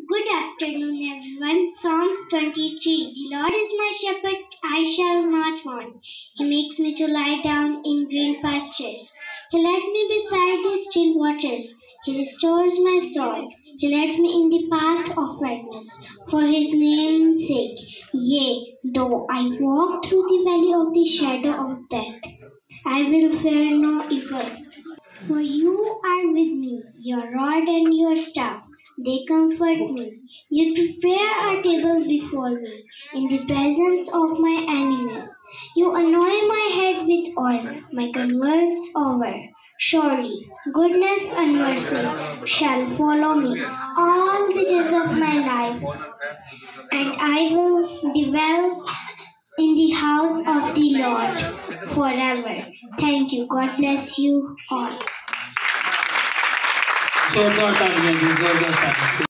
Good afternoon, everyone. Psalm 23. The Lord is my shepherd, I shall not want. He makes me to lie down in green pastures. He led me beside the still waters. He restores my soul. He leads me in the path of righteousness for his name's sake. Yea, though I walk through the valley of the shadow of death, I will fear no evil. For you are with me, your rod and your staff, they comfort me. You prepare a table before me in the presence of my enemies. You anoint my head with oil, my converts over. Surely goodness and mercy shall follow me all the days of my life, and I will dwell in the house of the Lord forever. Thank you. God bless you all. जोरदार तालियां, जोरदार तालियां।